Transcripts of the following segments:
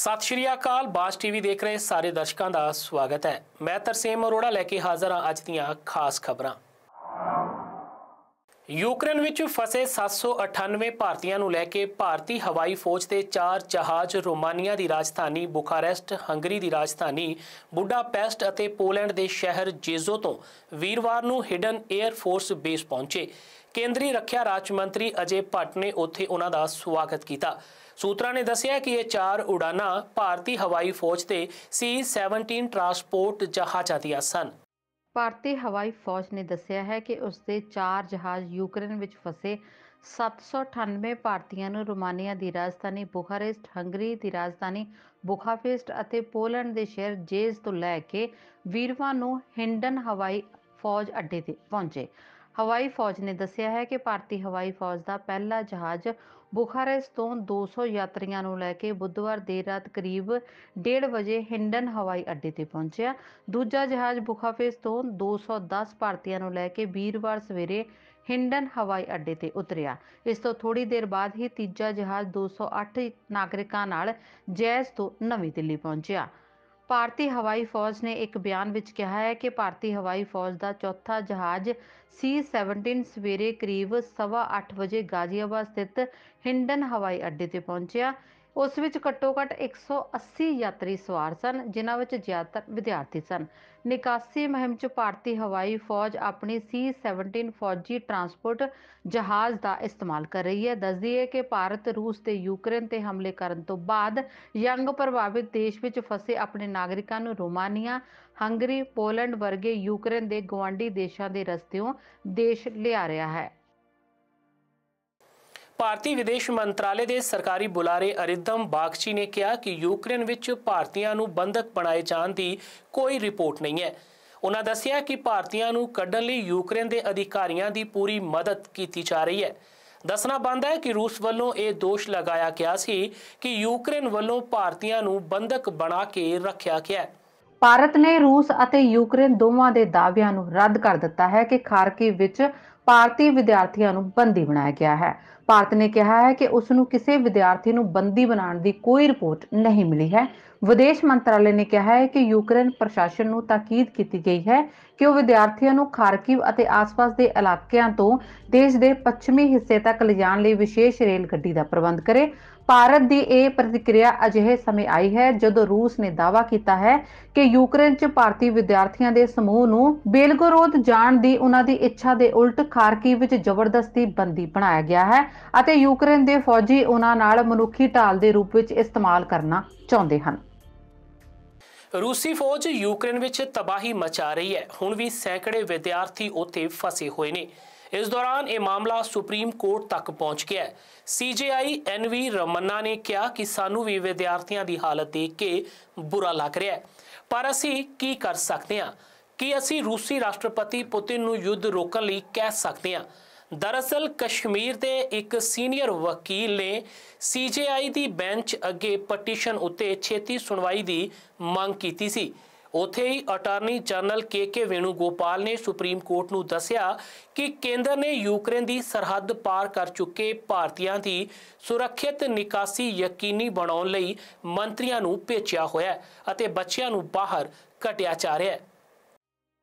सत श्री अकाल। बाज टीवी देख रहे सारे दर्शकों का स्वागत है। मैं तरसेम अरोड़ा लैके हाजिर हाँ अज दीआं खास खबरां। यूक्रेन विच फसे 798 भारतीयों नूं लैके भारतीय हवाई फौज के 4 जहाज़ रोमानिया की राजधानी बुखारेस्ट, हंगरी की राजधानी बुडापेस्ट और पोलैंड के शहर जेजो तो वीरवार नूं हिडन एयर फोर्स बेस पहुंचे। केंद्रीय रक्षा राज्य मंत्री अजय भट्ट ने उत्थे उन्हां दा स्वागत किया। सूत्रों ने दस्सिया कि ये 4 उड़ानां भारतीय हवाई फौज के C-17 ट्रांसपोर्ट जहाज़ां दीआं सन। ਭਾਰਤੀ ਹਵਾਈ ਫੌਜ ਨੇ ਦੱਸਿਆ ਹੈ ਕਿ ਉਸ ਦੇ 4 ਜਹਾਜ਼ ਯੂਕਰੇਨ ਵਿੱਚ ਫਸੇ 798 ਭਾਰਤੀਆਂ ਨੂੰ ਰੋਮਾਨੀਆ ਦੀ ਰਾਜਧਾਨੀ ਬੁਖਾਰੇਸਟ, ਹੰਗਰੀ ਦੀ ਰਾਜਧਾਨੀ ਬੁਖਾਪੇਸਟ ਅਤੇ ਪੋਲੈਂਡ ਦੇ ਸ਼ਹਿਰ ਜੇਜ਼ ਤੋਂ ਲੈ ਕੇ ਵੀਰਵਾਰ ਨੂੰ ਹਿੰਡਨ ਹਵਾਈ ਫੌਜ ਅੱਡੇ ਤੇ ਪਹੁੰਚੇ। ਹਵਾਈ ਫੌਜ ਨੇ ਦੱਸਿਆ ਹੈ ਕਿ ਭਾਰਤੀ ਹਵਾਈ ਫੌਜ ਦਾ ਪਹਿਲਾ ਜਹਾਜ਼ ਬੁਖਾਰੇਸਟ ਤੋਂ 200 ਯਾਤਰੀਆਂ ਨੂੰ ਲੈ ਕੇ ਬੁੱਧਵਾਰ ਦੇਰ ਰਾਤ ਕਰੀਬ 1:30 ਵਜੇ ਹਿੰਡਨ ਹਵਾਈ ਅੱਡੇ ਤੇ ਪਹੁੰਚਿਆ। ਦੂਜਾ ਜਹਾਜ਼ ਬੁਖਾਪੇਸਟ ਤੋਂ 210 ਭਾਰਤੀਆਂ ਨੂੰ ਲੈ ਕੇ ਵੀਰਵਾਰ ਸਵੇਰੇ ਹਿੰਡਨ ਹਵਾਈ ਅੱਡੇ ਤੇ ਉਤਰਿਆ। ਇਸ ਤੋਂ ਥੋੜੀ ਦੇਰ ਬਾਅਦ ਹੀ ਤੀਜਾ ਜਹਾਜ਼ 208 ਨਾਗਰਿਕਾਂ ਨਾਲ ਜੈਜ਼ ਤੋਂ ਨਵੀਂ ਦਿੱਲੀ ਪਹੁੰਚਿਆ। ਭਾਰਤੀ ਹਵਾਈ ਫੌਜ ਨੇ ਇੱਕ ਬਿਆਨ ਵਿੱਚ ਕਿਹਾ ਹੈ ਕਿ ਭਾਰਤੀ ਹਵਾਈ ਫੌਜ ਦਾ ਚੌਥਾ ਜਹਾਜ਼ C-17 ਸਵੇਰੇ ਕਰੀਬ 8:15 ਵਜੇ ਗਾਜ਼ੀਆਬਾਦ ਸਥਿਤ ਹਿੰਡਨ ਹਵਾਈ ਅੱਡੇ ਤੇ ਪਹੁੰਚਿਆ। ਉਸ ਵਿੱਚ ਘੱਟੋ-ਘੱਟ 180 ਯਾਤਰੀ ਸਵਾਰ ਸਨ, ਜਿਨ੍ਹਾਂ ਵਿੱਚ ਜ਼ਿਆਦਾਤਰ ਵਿਦਿਆਰਥੀ ਸਨ। ਨਿਕਾਸੀ ਮੁਹਿੰਮ 'ਚ ਭਾਰਤੀ ਹਵਾਈ ਫੌਜ ਆਪਣੀ C-17 ਫੌਜੀ ਟਰਾਂਸਪੋਰਟ ਜਹਾਜ਼ ਦਾ ਇਸਤੇਮਾਲ ਕਰ ਰਹੀ ਹੈ। ਦੱਸਦੀ ਹੈ ਕਿ ਭਾਰਤ ਰੂਸ ਤੇ ਯੂਕਰੇਨ ਤੇ ਹਮਲੇ ਕਰਨ ਤੋਂ ਬਾਅਦ ਜੰਗ ਪ੍ਰਭਾਵਿਤ ਦੇਸ਼ ਵਿੱਚ ਫਸੇ ਆਪਣੇ ਨਾਗਰਿਕਾਂ ਨੂੰ ਰੋਮਾਨੀਆ, ਹੰਗਰੀ, ਪੋਲੈਂਡ ਵਰਗੇ ਯੂਕਰੇਨ ਦੇ ਗੁਆਂਢੀ ਦੇਸ਼ਾਂ ਦੇ ਰਸਤਿਓਂ ਦੇਸ਼ ਲਿਆ ਰਿਹਾ ਹੈ। ਭਾਰਤੀ ਵਿਦੇਸ਼ ਮੰਤਰਾਲੇ ਦੇ ਸਰਕਾਰੀ ਬੁਲਾਰੇ ਅਰਿੰਦਮ ਬਾਗਚੀ ਨੇ ਕਿਹਾ ਕਿ ਯੂਕਰੇਨ ਵਿੱਚ ਭਾਰਤੀਆਂ ਨੂੰ ਬੰਧਕ ਬਣਾਏ ਜਾਣ ਦੀ ਕੋਈ ਰਿਪੋਰਟ ਨਹੀਂ ਹੈ। ਉਹਨਾਂ ਦੱਸਿਆ ਕਿ ਭਾਰਤੀਆਂ ਨੂੰ ਕੱਢਣ ਲਈ ਯੂਕਰੇਨ ਦੇ ਅਧਿਕਾਰੀਆਂ ਦੀ ਪੂਰੀ ਮਦਦ ਕੀਤੀ ਜਾ ਰਹੀ ਹੈ। ਦੱਸਣਾ ਬਣਦਾ ਹੈ ਕਿ ਰੂਸ ਵੱਲੋਂ ਇਹ ਦੋਸ਼ ਲਗਾਇਆ ਗਿਆ ਸੀ ਕਿ ਯੂਕਰੇਨ ਵੱਲੋਂ ਭਾਰਤੀਆਂ ਨੂੰ ਬੰਧਕ ਬਣਾ ਕੇ ਰੱਖਿਆ ਗਿਆ ਹੈ। ਭਾਰਤ ਨੇ ਰੂਸ ਅਤੇ ਯੂਕਰੇਨ ਦੋਵਾਂ ਦੇ ਦਾਅਵਿਆਂ ਨੂੰ ਰੱਦ ਕਰ ਦਿੱਤਾ ਹੈ ਕਿ ਖਾਰਕਿਵ ਵਿੱਚ ਭਾਰਤੀ ਵਿਦਿਆਰਥੀਆਂ ਨੂੰ ਬੰਦੀ ਬਣਾਇਆ ਗਿਆ ਹੈ। ਭਾਰਤ ਨੇ ਕਿਹਾ ਹੈ ਕਿ ਉਸ ਨੂੰ ਕਿਸੇ ਵਿਦਿਆਰਥੀ ਨੂੰ ਬੰਦੀ ਬਣਾਉਣ ਦੀ ਕੋਈ ਰਿਪੋਰਟ ਨਹੀਂ ਮਿਲੀ ਹੈ। ਵਿਦੇਸ਼ ਮੰਤਰਾਲੇ ਨੇ ਕਿਹਾ ਹੈ ਕਿ ਯੂਕਰੇਨ ਪ੍ਰਸ਼ਾਸਨ ਨੂੰ ਤਾਕੀਦ ਕੀਤੀ ਗਈ ਹੈ ਕਿ ਉਹ ਵਿਦਿਆਰਥੀਆਂ ਨੂੰ ਖਾਰਕਿਵ ਅਤੇ ਆਸ-ਪਾਸ ਦੇ ਇਲਾਕਿਆਂ ਤੋਂ ਦੇਸ਼ ਦੇ ਪੱਛਮੀ ਹਿੱਸੇ ਤੱਕ ਲਿਜਾਣ ਲਈ ਵਿਸ਼ੇਸ਼ ਰੇਲ ਗੱਡੀ ਦਾ ਪ੍ਰਬੰਧ ਕਰੇ। ਭਾਰਤ ਦੀ ਇਹ ਪ੍ਰਤੀਕਿਰਿਆ ਅਜਿਹੇ ਸਮੇਂ ਆਈ ਹੈ ਜਦੋਂ ਰੂਸ ਨੇ ਦਾਅਵਾ ਕੀਤਾ ਹੈ ਕਿ ਯੂਕਰੇਨ 'ਚ ਭਾਰਤੀ ਵਿਦਿਆਰਥੀਆਂ ਦੇ ਸਮੂਹ ਨੂੰ ਬੇਲਗੋਰੋਦ ਜਾਣ ਦੀ ਉਹਨਾਂ ਦੀ ਇੱਛਾ ਦੇ ਉਲਟ ਖਾਰਕਿਵ ਵਿੱਚ ਜ਼ਬਰਦਸਤੀ ਬੰਦੀ ਬਣਾਇਆ ਗਿਆ ਹੈ ਅਤੇ ਯੂਕਰੇਨ ਦੇ ਫੌਜੀ ਉਹਨਾਂ ਨਾਲ ਮਨੁੱਖੀ ਢਾਲ ਦੇ ਰੂਪ ਵਿੱਚ ਇਸਤੇਮਾਲ ਕਰਨਾ ਚਾਹੁੰਦੇ ਹਨ। रूसी फौज यूक्रेन विच तबाही मचा रही है। हुण भी सैकड़े विद्यार्थी उत्थे फसे हुए ने। इस दौरान यह मामला सुप्रीम कोर्ट तक पहुंच गया है। CJI NV रमन्ना ने कहा कि सानू भी विद्यार्थियों की हालत देख के बुरा लग रहा है, पर असी की कर सकते हैं कि असी रूसी राष्ट्रपति पुतिन नूं युद्ध रोकण लई कह सकते हैं। दरअसल कश्मीर के एक सीनियर वकील ने CJI की बेंच अगे पटीशन उत्ते छेती सुनवाई की मंग की सी। उत्थे ही अटारनी जनरल के वेणुगोपाल ने सुप्रीम कोर्ट नूं दस्सिया कि केंद्र ने यूक्रेन की सरहद पार कर चुके भारतीयों की सुरक्षित निकासी यकीनी बनाउण लई मंत्रियों नूं भेजिया होया है अते बच्चियां नूं बाहर कढिया जा रहा है।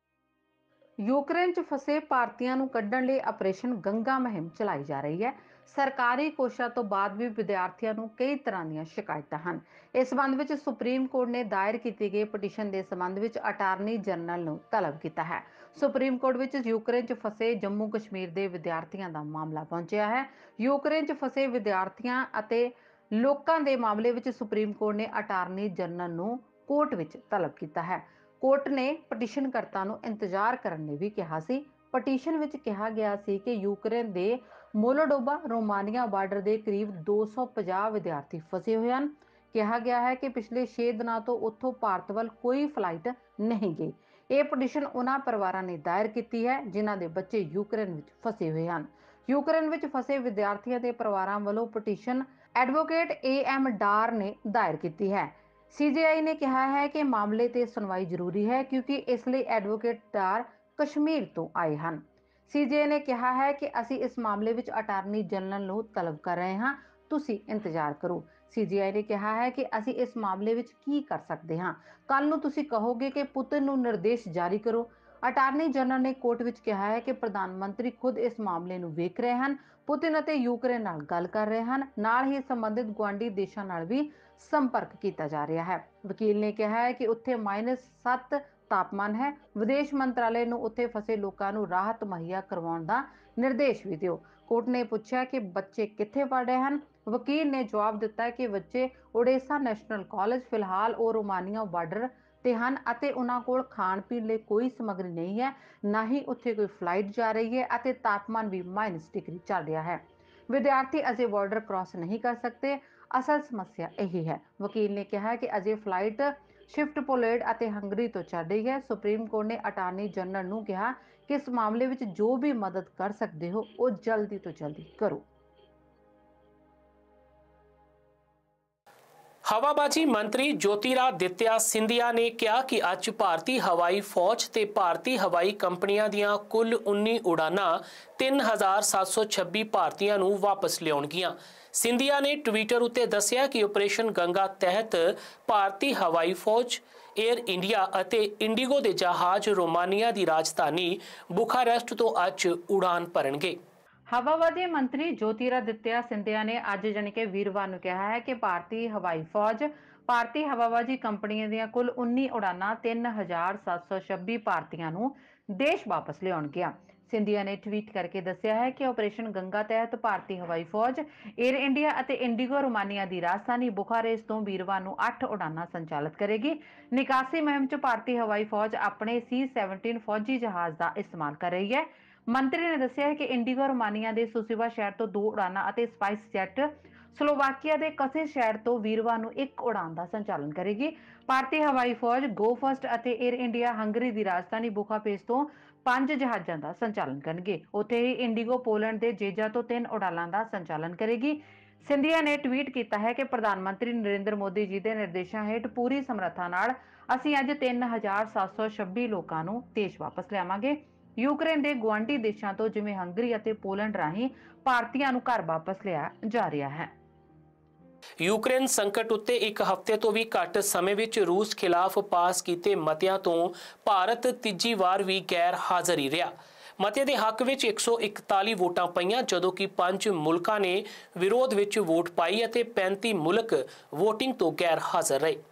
ਯੂਕਰੇਨ 'ਚ ਫਸੇ ਭਾਰਤੀਆਂ ਨੂੰ ਕੱਢਣ ਲਈ ਆਪਰੇਸ਼ਨ ਗੰਗਾ ਮੁਹਿੰਮ ਚਲਾਈ ਜਾ ਰਹੀ ਹੈ। ਸਰਕਾਰੀ ਕੋਸ਼ਾਂ ਤੋਂ ਬਾਅਦ ਵੀ ਵਿਦਿਆਰਥੀਆਂ ਨੂੰ ਕਈ ਤਰ੍ਹਾਂ ਦੀਆਂ ਸ਼ਿਕਾਇਤਾਂ ਹਨ। ਇਸ ਸੰਬੰਧ ਵਿੱਚ ਸੁਪਰੀਮ ਕੋਰਟ ਨੇ ਦਾਇਰ ਕੀਤੀ ਗਈ ਪਟੀਸ਼ਨ ਦੇ ਸੰਬੰਧ ਵਿੱਚ ਅਟਾਰਨੀ ਜਨਰਲ ਨੂੰ ਤਲਬ ਕੀਤਾ ਹੈ। ਸੁਪਰੀਮ ਕੋਰਟ ਵਿੱਚ ਯੂਕਰੇਨ 'ਚ ਫਸੇ ਜੰਮੂ ਕਸ਼ਮੀਰ ਦੇ ਵਿਦਿਆਰਥੀਆਂ ਦਾ ਮਾਮਲਾ ਪਹੁੰਚਿਆ ਹੈ। ਯੂਕਰੇਨ 'ਚ ਫਸੇ ਵਿਦਿਆਰਥੀਆਂ ਅਤੇ ਲੋਕਾਂ ਦੇ ਮਾਮਲੇ ਵਿੱਚ ਸੁਪਰੀਮ ਕੋਰਟ ਨੇ ਅਟਾਰਨੀ ਜਨਰਲ ਨੂੰ ਕੋਰਟ ਵਿੱਚ ਤਲਬ ਕੀਤਾ ਹੈ। ਕੋਰਟ ਨੇ ਪਟੀਸ਼ਨਕਰਤਾ ਨੂੰ ਇੰਤਜ਼ਾਰ ਕਰਨ ਲਈ ਵੀ ਕਿਹਾ ਸੀ। ਪਟੀਸ਼ਨ ਵਿੱਚ ਕਿਹਾ ਗਿਆ ਸੀ ਕਿ ਯੂਕਰੇਨ ਦੇ ਮੋਲਡੋਵਾ ਰੋਮਾਨੀਆ ਬਾਰਡਰ ਦੇ ਕਰੀਬ 250 ਵਿਦਿਆਰਥੀ ਫਸੇ ਹੋਏ ਹਨ। ਕਿਹਾ ਗਿਆ ਹੈ ਕਿ ਪਿਛਲੇ 6 ਦਿਨਾਂ ਤੋਂ ਉੱਥੋਂ ਭਾਰਤ ਵੱਲ ਕੋਈ ਫਲਾਈਟ ਨਹੀਂ ਗਈ। ਇਹ ਪਟੀਸ਼ਨ ਉਹਨਾਂ ਪਰਿਵਾਰਾਂ ਨੇ ਦਾਇਰ ਕੀਤੀ ਹੈ ਜਿਨ੍ਹਾਂ ਦੇ ਬੱਚੇ ਯੂਕਰੇਨ ਵਿੱਚ ਫਸੇ ਹੋਏ ਹਨ। ਯੂਕਰੇਨ ਵਿੱਚ ਫਸੇ ਵਿਦਿਆਰਥੀਆਂ ਦੇ ਪਰਿਵਾਰਾਂ ਵੱਲੋਂ ਪਟੀਸ਼ਨ ਐਡਵੋਕੇਟ AM ਡਾਰ ਨੇ ਦਾਇਰ ਕੀਤੀ ਹੈ। CJI ਨੇ ਕਿਹਾ ਹੈ ਕਿ ਮਾਮਲੇ ਤੇ ਸੁਣਵਾਈ ਜ਼ਰੂਰੀ ਹੈ ਕਿਉਂਕਿ ਇਸ ਲਈ ਐਡਵੋਕੇਟ ਡਾਰ ਕਸ਼ਮੀਰ ਤੋਂ ਆਏ ਹਨ। CJI ਨੇ ਕਿਹਾ ਹੈ ਕਿ ਅਸੀਂ ਇਸ ਮਾਮਲੇ ਵਿੱਚ ਅਟਾਰਨੀ ਜਨਰਲ ਨੂੰ ਤਲਬ ਕਰ ਰਹੇ ਹਾਂ, ਤੁਸੀਂ ਇੰਤਜ਼ਾਰ ਕਰੋ। CGI ने कहा है कि ਅਸੀਂ ਇਸ ਮਾਮਲੇ ਵਿੱਚ ਕੀ ਕਰ ਸਕਦੇ ਹਾਂ। ਕੱਲ ਨੂੰ ਤੁਸੀਂ ਕਹੋਗੇ ਕਿ ਪੁਤਿਨ ਨੂੰ ਨਿਰਦੇਸ਼ ਜਾਰੀ ਕਰੋ। ਅਟਾਰਨੀ ਜਨਰਲ ਨੇ ਕੋਰਟ ਵਿੱਚ ਕਿਹਾ ਹੈ ਕਿ ਪ੍ਰਧਾਨ ਮੰਤਰੀ ਖੁਦ ਇਸ ਮਾਮਲੇ ਨੂੰ ਵੇਖ ਰਹੇ ਹਨ, ਪੁਤਿਨ ਅਤੇ ਯੂਕਰੇਨ ਨਾਲ ਗੱਲ ਕਰ ਰਹੇ ਹਨ, ਨਾਲ ਹੀ ਸੰਬੰਧਿਤ ਗੁਆਂਢੀ ਦੇਸ਼ਾਂ ਨਾਲ ਵੀ ਸੰਪਰਕ ਕੀਤਾ ਜਾ ਰਿਹਾ ਹੈ। ਵਕੀਲ ਨੇ ਕਿਹਾ ਹੈ ਕਿ ਉੱਥੇ -7 ਤਾਪਮਾਨ ਹੈ। ਵਿਦੇਸ਼ ਮੰਤਰਾਲੇ ਨੂੰ ਉੱਥੇ ਫਸੇ ਲੋਕਾਂ ਨੂੰ ਰਾਹਤ ਮੁਹੱਈਆ ਕਰਵਾਉਣ ਦਾ ਨਿਰਦੇਸ਼ ਵੀ ਦਿਓ। ਕੋਰਟ ਨੇ ਪੁੱਛਿਆ ਕਿ ਬੱਚੇ ਕਿੱਥੇ ਪੜ੍ਹ ਰਹੇ ਹਨ। ਵਕੀਲ ਨੇ ਜਵਾਬ ਦਿੱਤਾ ਕਿ ਬੱਚੇ ਓਡੇਸਾ ਨੈਸ਼ਨਲ ਕਾਲਜ, ਫਿਲਹਾਲ ਉਹ ਰੋਮਾਨੀਆ ਬਾਰਡਰ ਤੇ ਹਨ ਅਤੇ ਉਹਨਾਂ ਕੋਲ ਖਾਣ ਪੀਣ ਲਈ ਕੋਈ ਸਮੱਗਰੀ ਨਹੀਂ ਹੈ, ਨਾ ਹੀ ਉੱਥੇ ਕੋਈ ਫਲਾਈਟ ਜਾ ਰਹੀ ਹੈ ਅਤੇ ਤਾਪਮਾਨ ਵੀ -ਡਿਗਰੀ ਚੱਲ ਰਿਹਾ ਹੈ। ਵਿਦਿਆਰਥੀ ਅਜੇ ਬਾਰਡਰ ਕ੍ਰਾਸ ਨਹੀਂ ਕਰ ਸਕਦੇ। ਅਸਲ ਸਮੱਸਿਆ ਇਹੀ ਹੈ। ਵਕੀਲ ਨੇ ਕਿਹਾ ਕਿ ਅਜੇ ਫਲਾਈਟ ਸ਼ਿਫਟ ਪੋਲੈਂਡ ਅਤੇ ਹੰਗਰੀ ਤੋਂ ਚੱਲ ਰਹੀ ਹੈ। ਸੁਪਰੀਮ ਕੋਰਟ ਨੇ ਅਟਾਰਨੀ ਜਨਰਲ ਨੂੰ ਕਿਹਾ ਕਿ ਇਸ ਮਾਮਲੇ ਵਿੱਚ ਜੋ ਵੀ ਮਦਦ ਕਰ ਸਕਦੇ ਹੋ ਉਹ ਜਲਦੀ ਤੋਂ ਜਲਦੀ ਕਰੋ। ਹਵਾਬਾਜੀ ਮੰਤਰੀ ਜੋਤਿਰਾਦਿੱਤਿਆ ਸਿੰਧੀਆ ਨੇ ਕਿਹਾ ਕਿ ਅੱਜ ਭਾਰਤੀ ਹਵਾਈ ਫੌਜ ਤੇ ਭਾਰਤੀ ਹਵਾਈ ਕੰਪਨੀਆਂ ਦੀਆਂ ਕੁੱਲ 19 ਉਡਾਨਾਂ 3726 ਭਾਰਤੀਆਂ ਨੂੰ ਵਾਪਸ ਲਿਆਉਣਗੀਆਂ। ਸਿੰਧੀਆ ਨੇ ਟਵਿੱਟਰ ਉੱਤੇ ਦੱਸਿਆ ਕਿ ਆਪਰੇਸ਼ਨ ਗੰਗਾ ਤਹਿਤ ਭਾਰਤੀ ਹਵਾਈ ਫੌਜ, ਏਅਰ ਇੰਡੀਆ ਅਤੇ ਇੰਡੀਗੋ ਦੇ ਜਹਾਜ਼ ਰੋਮਾਨੀਆ ਦੀ ਰਾਜਧਾਨੀ ਬੁਖਾਰੈਸਟ ਤੋਂ ਅੱਜ ਉਡਾਨ ਭਰਨਗੇ। ਹਵਾਬਾਜੀ ਮੰਤਰੀ ਜੋਤਿਰਾਦਿੱਤਿਆ ਸਿੰਧੀਆ ਨੇ ਅੱਜ ਜਾਣੀ ਕਿ ਵੀਰਵਾਰ ਨੂੰ ਕਿਹਾ ਹੈ ਕਿ ਭਾਰਤੀ ਹਵਾਈ ਫੌਜ, ਭਾਰਤੀ ਹਵਾਬਾਜੀ ਕੰਪਨੀਆਂ ਦੀਆਂ ਕੁੱਲ 19 ਉਡਾਨਾਂ 3726 ਭਾਰਤੀਆਂ ਨੂੰ ਦੇਸ਼ ਵਾਪਸ ਲਿਆਉਣਗੀਆਂ। ਸਿੰਧੀਆ ਨੇ ਟਵੀਟ ਕਰਕੇ ਦੱਸਿਆ ਹੈ ਕਿ ਆਪਰੇਸ਼ਨ ਗੰਗਾ ਤਹਿਤ ਭਾਰਤੀ ਹਵਾਈ ਫੌਜ, ਏਅਰ ਇੰਡੀਆ ਅਤੇ ਇੰਡੀਗੋ ਰੋਮਾਨੀਆ ਦੀ ਰਾਜਧਾਨੀ ਬੁਖਾਰੈਸਟ ਤੋਂ ਵੀਰਵਾਰ ਨੂੰ 8 ਉਡਾਨਾਂ ਸੰਚਾਲਿਤ ਕਰੇਗੀ। ਨਿਕਾਸੀ ਮੁਹਿੰਮ 'ਚ ਭਾਰਤੀ ਹਵਾਈ ਫੌਜ ਆਪਣੇ C-17 ਫੌਜੀ ਜਹਾਜ਼ ਦਾ ਇਸਤੇਮਾਲ ਕਰ ਰਹੀ ਹੈ। ਮੰਤਰੀ ਨੇ ਦੱਸਿਆ ਹੈ ਕਿ ਇੰਡੀਗੋ ਰੋਮਾਨੀਆ ਦੇ ਸੁਸੀਵਾ ਸ਼ਹਿਰ ਤੋਂ 2 ਉਡਾਨਾਂ ਅਤੇ ਸਪਾਈਸ ਜੈਟ ਸਲੋਵਾਕੀਆ ਦੇ ਕਸੇ ਸ਼ਹਿਰ ਤੋਂ ਵੀਰਵਾਰ ਨੂੰ 1 ਉਡਾਨ ਦਾ ਸੰਚਾਲਨ ਕਰੇਗੀ। ਭਾਰਤੀ ਹਵਾਈ ਫੌਜ, ਗੋ ਫਸਟ ਅਤੇ ਏਅਰ ਇੰਡੀਆ ਹੰਗਰੀ ਦੀ ਰਾਜਧਾਨੀ ਬੁਖਾਰੈਸਟ ਤੋਂ 5 ਜਹਾਜ਼ਾਂ ਦਾ ਸੰਚਾਲਨ ਕਰਨਗੇ। ਉੱਥੇ ਹੀ ਇੰਡੀਗੋ ਪੋਲੈਂਡ ਦੇ ਜੇਜਾ ਤੋਂ 3 ਉਡਾਨਾਂ ਦਾ ਸੰਚਾਲਨ ਕਰੇਗੀ। ਸਿੰਧੀਆ ਨੇ ਟਵੀਟ ਕੀਤਾ ਹੈ ਕਿ ਪ੍ਰਧਾਨ ਮੰਤਰੀ ਨਰਿੰਦਰ ਮੋਦੀ ਜੀ ਦੇ ਨਿਰਦੇਸ਼ਾਂ ਹੇਠ ਪੂਰੀ ਸਮਰੱਥਾ ਨਾਲ ਅਸੀਂ ਅੱਜ 3726 ਲੋਕਾਂ ਨੂੰ ਦੇਸ਼ ਵਾਪਸ ਲਿਆਵਾਂਗੇ। ਯੂਕਰੇਨ ਦੇ ਗੁਆਂਢੀ ਦੇਸ਼ਾਂ ਤੋਂ ਜਿਵੇਂ ਹੰਗਰੀ ਅਤੇ ਪੋਲੈਂਡ ਰਾਹੀਂ ਭਾਰਤੀਆਂ ਨੂੰ ਘਰ ਵਾਪਸ ਲਿਆਇਆ ਜਾ ਰਿਹਾ ਹੈ। ਯੂਕਰੇਨ ਸੰਕਟ ਉੱਤੇ ਇੱਕ ਹਫ਼ਤੇ ਤੋਂ ਵੀ ਘੱਟ ਸਮੇਂ ਵਿੱਚ ਰੂਸ ਖਿਲਾਫ ਪਾਸ ਕੀਤੇ ਮਤਿਆਂ ਤੋਂ ਭਾਰਤ ਤੀਜੀ ਵਾਰ ਵੀ ਗੈਰ ਹਾਜ਼ਰ ਹੀ ਰਿਹਾ। ਮਤੇ ਦੇ ਹੱਕ ਵਿੱਚ 141 ਵੋਟਾਂ ਪਈਆਂ, ਜਦੋਂ ਕਿ 5 ਮੁਲਕਾਂ ਨੇ ਵਿਰੋਧ ਵਿੱਚ ਵੋਟ ਪਾਈ ਅਤੇ 35 ਮੁਲਕ ਵੋਟਿੰਗ ਤੋਂ ਗੈਰ ਹਾਜ਼ਰ ਰਹੇ।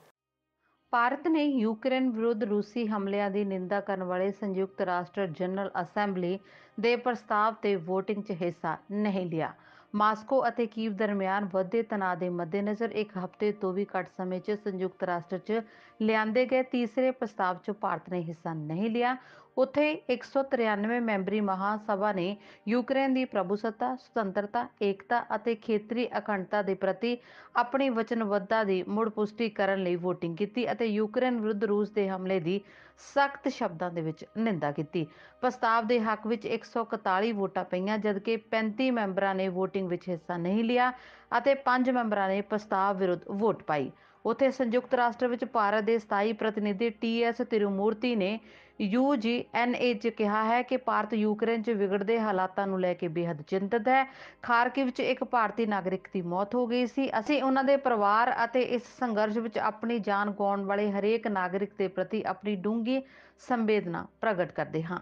ਭਾਰਤ ਨੇ ਯੂਕਰੇਨ ਵਿਰੁੱਧ ਰੂਸੀ ਹਮਲਿਆਂ ਦੀ ਨਿੰਦਾ ਕਰਨ ਵਾਲੇ ਸੰਯੁਕਤ ਰਾਸ਼ਟਰ ਜਨਰਲ ਅਸੈਂਬਲੀ ਦੇ ਪ੍ਰਸਤਾਵ ਤੇ ਵੋਟਿੰਗ 'ਚ ਹਿੱਸਾ ਨਹੀਂ ਲਿਆ। ਮਾਸਕੋ ਅਤੇ ਕੀਵ ਦਰਮਿਆਨ ਵਧਦੇ ਤਣਾਅ ਦੇ ਮੱਦੇਨਜ਼ਰ ਇੱਕ ਹਫ਼ਤੇ ਤੋਂ ਵੀ ਘੱਟ ਸਮੇਂ 'ਚ ਸੰਯੁਕਤ ਰਾਸ਼ਟਰ 'ਚ ਲਿਆਂਦੇ ਗਏ ਤੀਸਰੇ ਪ੍ਰਸਤਾਵ 'ਚ ਭਾਰਤ ਨੇ ਹਿੱਸਾ ਨਹੀਂ ਲਿਆ। ਉੱਥੇ 193 ਮੈਂਬਰੀ ਮਹਾਂ ਸਭਾ ਨੇ ਯੂਕਰੇਨ ਦੀ ਪ੍ਰਭੂਸੱਤਾ, ਸੁਤੰਤਰਤਾ, ਏਕਤਾ ਅਤੇ ਖੇਤਰੀ ਅਖੰਡਤਾ ਦੇ ਪ੍ਰਤੀ ਆਪਣੀ ਵਚਨਬੱਧਤਾ ਦੀ ਮੁੜ ਪੁਸ਼ਟੀ ਕਰਨ ਲਈ ਵੋਟਿੰਗ ਕੀਤੀ ਅਤੇ ਯੂਕਰੇਨ ਵਿਰੁੱਧ ਰੂਸ ਦੇ ਹਮਲੇ ਦੀ ਸਖਤ ਸ਼ਬਦਾਂ ਦੇ ਵਿੱਚ ਨਿੰਦਾ ਕੀਤੀ। ਪ੍ਰਸਤਾਵ ਦੇ ਹੱਕ ਵਿੱਚ 141 ਵੋਟਾਂ ਪਈਆਂ, ਜਦਕਿ 35 ਮੈਂਬਰਾਂ ਨੇ ਵੋਟਿੰਗ ਵਿੱਚ ਹਿੱਸਾ ਨਹੀਂ ਲਿਆ ਅਤੇ 5 ਮੈਂਬਰਾਂ ਨੇ ਪ੍ਰਸਤਾਵ ਵਿਰੁੱਧ ਵੋਟ ਪਾਈ। ਉੱਥੇ ਸੰਯੁਕਤ ਰਾਸ਼ਟਰ ਵਿੱਚ ਭਾਰਤ ਦੇ ਸਥਾਈ ਪ੍ਰਤੀਨਿਧੀ TS ਤਿਰੂਮੂਰਤੀ ਨੇ UGNA 'ਚ ਕਿਹਾ ਹੈ ਕਿ ਭਾਰਤ ਯੂਕਰੇਨ 'ਚ ਵਿਗੜਦੇ ਹਾਲਾਤਾਂ ਨੂੰ ਲੈ ਕੇ ਬੇਹੱਦ ਚਿੰਤਤ ਹੈ। ਖਾਰਕਿਵ 'ਚ ਇੱਕ ਭਾਰਤੀ ਨਾਗਰਿਕ ਦੀ ਮੌਤ ਹੋ ਗਈ ਸੀ। ਅਸੀਂ ਉਹਨਾਂ ਦੇ ਪਰਿਵਾਰ ਅਤੇ ਇਸ ਸੰਘਰਸ਼ ਵਿੱਚ ਆਪਣੀ ਜਾਨ ਗਵਾਉਣ ਵਾਲੇ ਹਰੇਕ ਨਾਗਰਿਕ ਦੇ ਪ੍ਰਤੀ ਆਪਣੀ ਡੂੰਘੀ ਸੰਵੇਦਨਾ ਪ੍ਰਗਟ ਕਰਦੇ ਹਾਂ।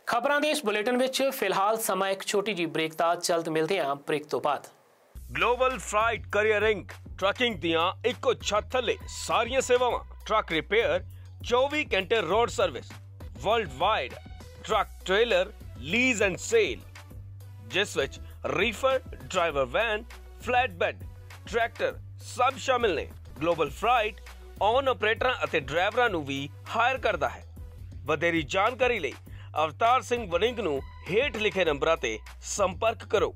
ਖਬਰਾਂ ਦੇ ਇਸ ਬੁਲੇਟਿਨ ਵਿੱਚ ਫਿਲਹਾਲ ਸਮਾਂ ਇੱਕ ਛੋਟੀ ਜਿਹੀ ਬ੍ਰੇਕ ਦਾ। ਜਲਦ ਮਿਲਦੇ ਹਾਂ ਬ੍ਰੇਕ ਤੋਂ ਬਾਅਦ। ਗਲੋਬਲ ਫਰਾਈਟ ਕਰੀਅਰ ਇੰਕ ਟਰੱਕਿੰਗ ਦੀਆਂ ਇੱਕੋ ਛੱਤ ਥੱਲੇ ਸਾਰੀਆਂ ਸੇਵਾਵਾਂ, ਟਰੱਕ ਰਿਪੇਅਰ, 24 ਘੰਟੇ road service, world wide truck trailer lease and sale, ਜਿਸ ਵਿੱਚ reefer, driver van, flat bed, tractor ਸਭ ਸ਼ਾਮਿਲ ਨੇ। ਗਲੋਬਲ ਫਰਾਈਟ ਔਨ ਆਪਰੇਟਰਾਂ ਅਤੇ ਡਰਾਈਵਰਾਂ ਨੂੰ ਵੀ ਹਾਇਰ ਕਰਦਾ ਹੈ। ਵਧੇਰੀ ਜਾਣਕਾਰੀ ਲਈ ਅਵਤਾਰ ਸਿੰਘ ਵੜਿੰਗ ਨੂੰ ਹੇਠ ਲਿਖੇ ਨੰਬਰਾਂ ਤੇ ਸੰਪਰਕ ਕਰੋ।